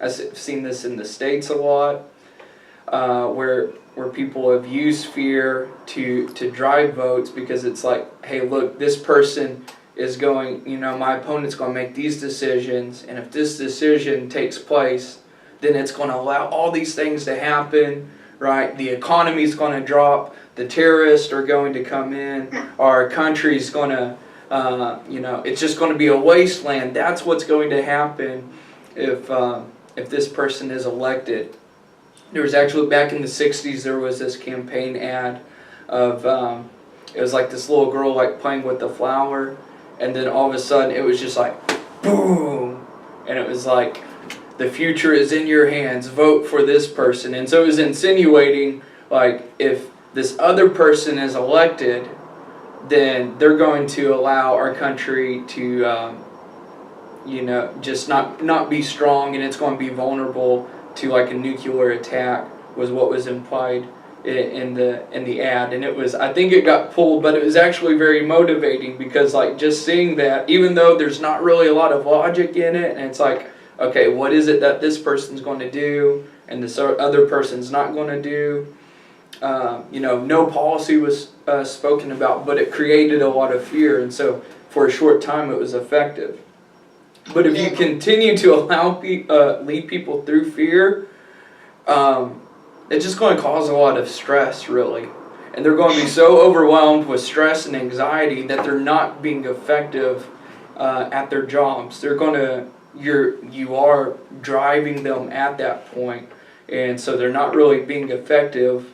I've seen this in the States a lot, where people have used fear to drive votes, because it's like, hey, look, this person is going, my opponent's going to make these decisions, and if this decision takes place, then it's going to allow all these things to happen, right? The economy's going to drop, the terrorists are going to come in, our country's going to, it's just going to be a wasteland. That's what's going to happen if this person is elected. There was actually, back in the 60s, there was this campaign ad of, it was like this little girl like playing with the flower, and then all of a sudden it was just like, boom, and it was like, the future is in your hands, vote for this person. And so it was insinuating, like, if this other person is elected, then they're going to allow our country to, just not be strong, and it's going to be vulnerable to like a nuclear attack, was what was implied in the ad. And it was, I think it got pulled, but it was actually very motivating, because like just seeing that, even though there's not really a lot of logic in it, and it's like, okay, what is it that this person's going to do and this other person's not going to do? No policy was spoken about, but it created a lot of fear, and so for a short time it was effective. But if you continue to allow lead people through fear, it's just going to cause a lot of stress, really. And they're going to be so overwhelmed with stress and anxiety that they're not being effective at their jobs. They're going to, you are driving them at that point, and so they're not really being effective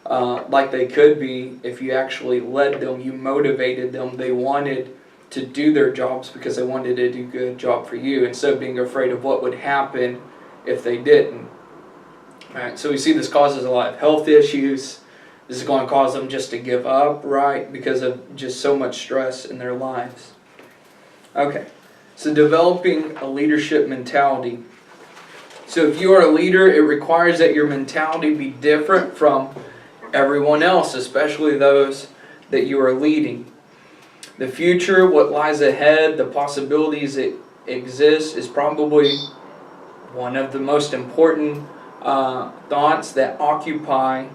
like they could be if you actually led them, you motivated them, they wanted to do their jobs because they wanted to do a good job for you, instead of being afraid of what would happen if they didn't. Right, so we see this causes a lot of health issues. This is going to cause them just to give up, right, because of just so much stress in their lives. Okay, so developing a leadership mentality. So if you are a leader, it requires that your mentality be different from everyone else, especially those that you are leading. The future, what lies ahead, the possibilities that exist, is probably one of the most important thoughts that occupy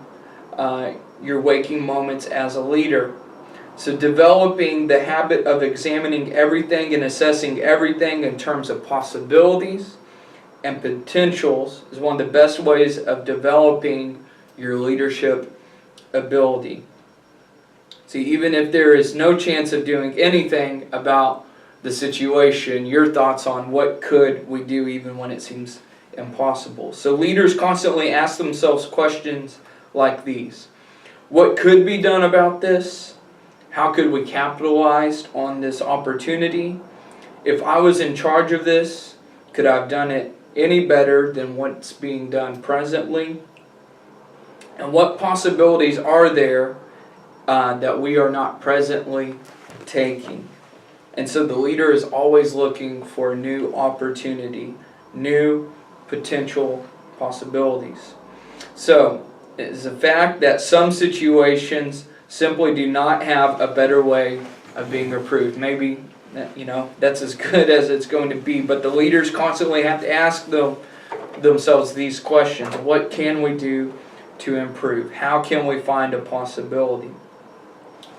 your waking moments as a leader. So developing the habit of examining everything and assessing everything in terms of possibilities and potentials is one of the best ways of developing your leadership ability. See, even if there is no chance of doing anything about the situation, your thoughts on what could we do even when it seems impossible. So leaders constantly ask themselves questions like these. What could be done about this? How could we capitalize on this opportunity? If I was in charge of this, could I have done it any better than what's being done presently? And what possibilities are there that we are not presently taking? And so the leader is always looking for new opportunity, new potential possibilities. So it's a fact that some situations simply do not have a better way of being approved. Maybe that's as good as it's going to be, but the leaders constantly have to ask themselves these questions. What can we do to improve? How can we find a possibility?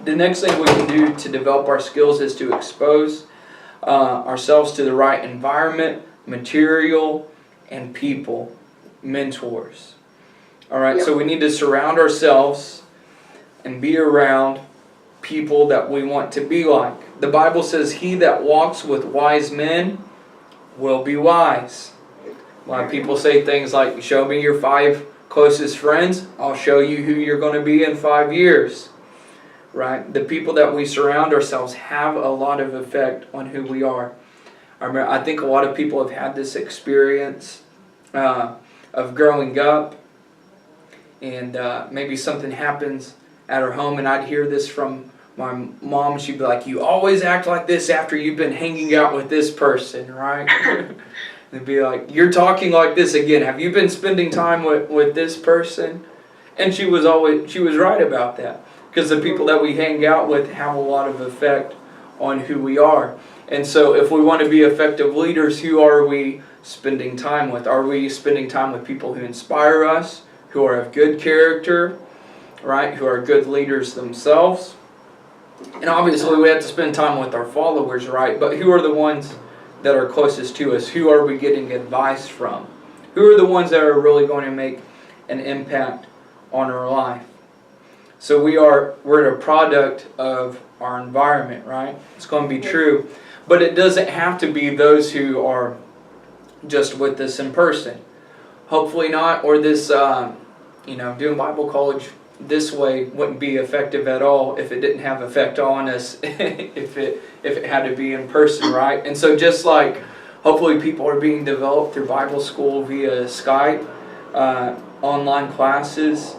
The next thing we can do to develop our skills is to expose ourselves to the right environment, material, and people, mentors. All right, so we need to surround ourselves and be around people that we want to be like. The Bible says, he that walks with wise men will be wise. A lot of people say things like, show me your 5 closest friends, I'll show you who you're going to be in 5 years. Right? The people that we surround ourselves have a lot of effect on who we are. I think a lot of people have had this experience of growing up, and maybe something happens at our home, and I'd hear this from my mom. She'd be like, you always act like this after you've been hanging out with this person, right? They'd be like, you're talking like this again. Have you been spending time with this person? And she was right about that. Because the people that we hang out with have a lot of effect on who we are. And so if we want to be effective leaders, who are we spending time with? Are we spending time with people who inspire us, who are of good character, right? Who are good leaders themselves? And obviously we have to spend time with our followers, right? But who are the ones that are closest to us? Who are we getting advice from? Who are the ones that are really going to make an impact on our life? So we're a product of our environment, right? It's going to be true. But it doesn't have to be those who are just with us in person. Hopefully not, or this, doing Bible college this way wouldn't be effective at all if it didn't have effect on us if it had to be in person, right? And so just like hopefully people are being developed through Bible school via Skype, online classes,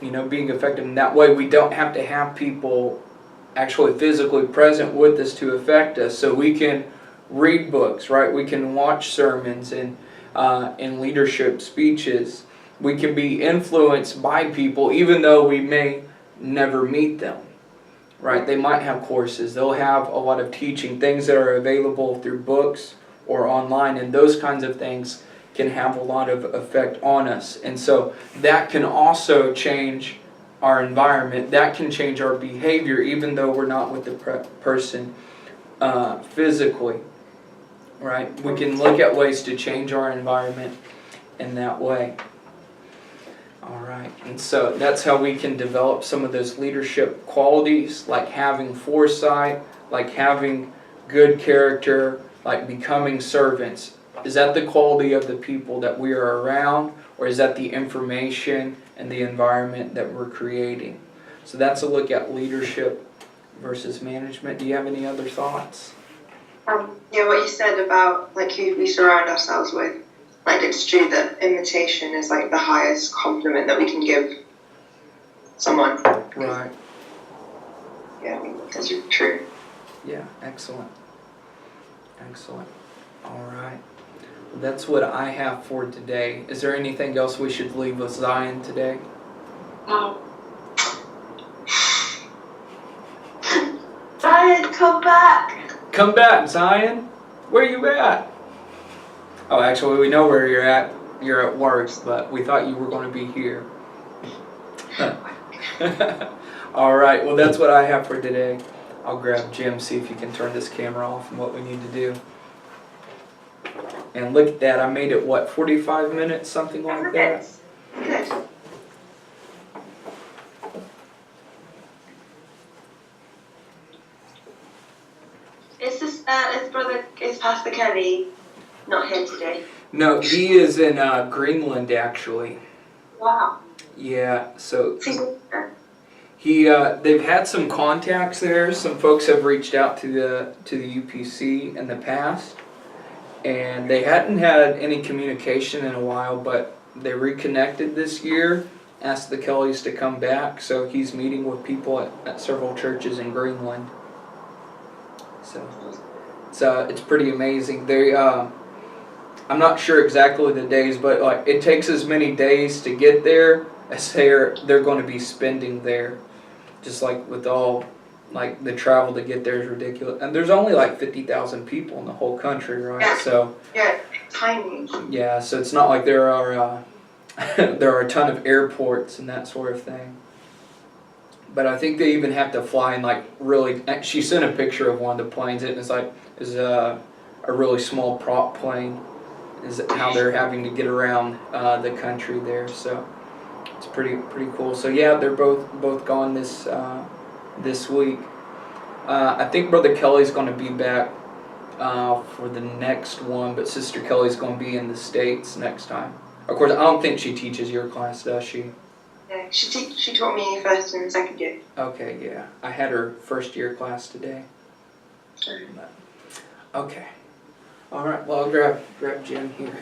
being effective in that way, we don't have to have people actually physically present with us to affect us. So we can read books, right? We can watch sermons and leadership speeches. We can be influenced by people even though we may never meet them, right? They might have courses. They'll have a lot of teaching, things that are available through books or online, and those kinds of things can have a lot of effect on us. And so that can also change our environment. That can change our behavior even though we're not with the person physically, right? We can look at ways to change our environment in that way. All right, and so that's how we can develop some of those leadership qualities, like having foresight, like having good character, like becoming servants. Is that the quality of the people that we are around, or is that the information and the environment that we're creating? So that's a look at leadership versus management. Do you have any other thoughts? Yeah, what you said about like who we surround ourselves with. Like, it's true that imitation is like the highest compliment that we can give someone. Right. Yeah, I mean, that's true. Yeah, excellent. Excellent. All right. Well, that's what I have for today. Is there anything else we should leave with Zion today? Zion, come back! Come back, Zion. Where you at? Oh, actually, we know where you're at. You're at work, but we thought you were going to be here. All right, well, that's what I have for today. I'll grab Jim, see if he can turn this camera off and what we need to do. And look at that, I made it, 45 minutes, something like that? Good. Is Pastor Kelly not here today? No, he is in Greenland, actually. Wow. Yeah, so they've had some contacts there. Some folks have reached out to the UPC in the past, and they hadn't had any communication in a while, but they reconnected this year, asked the Kellys to come back, so he's meeting with people at several churches in Greenland. So it's pretty amazing. I'm not sure exactly the days, but like it takes as many days to get there as they're going to be spending there. Just like with all like the travel to get there is ridiculous, and there's only like 50,000 people in the whole country, right? Yeah. So yeah, tiny. Yeah, so it's not like there are there are a ton of airports and that sort of thing. But I think they even have to fly in like really. She sent a picture of one of the planes, and it's like a really small prop plane. Is how they're having to get around the country there. So it's pretty cool. So yeah, they're both gone this week. I think Brother Kelly's going to be back for the next one, but Sister Kelly's going to be in the States next time. Of course, I don't think she teaches your class, does she? Yeah, she taught me first and second year. Okay, yeah. I had her first year class today. Okay. All right, well, I'll grab Jim here.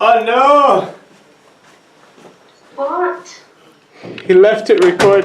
Oh no! What? He left it recording.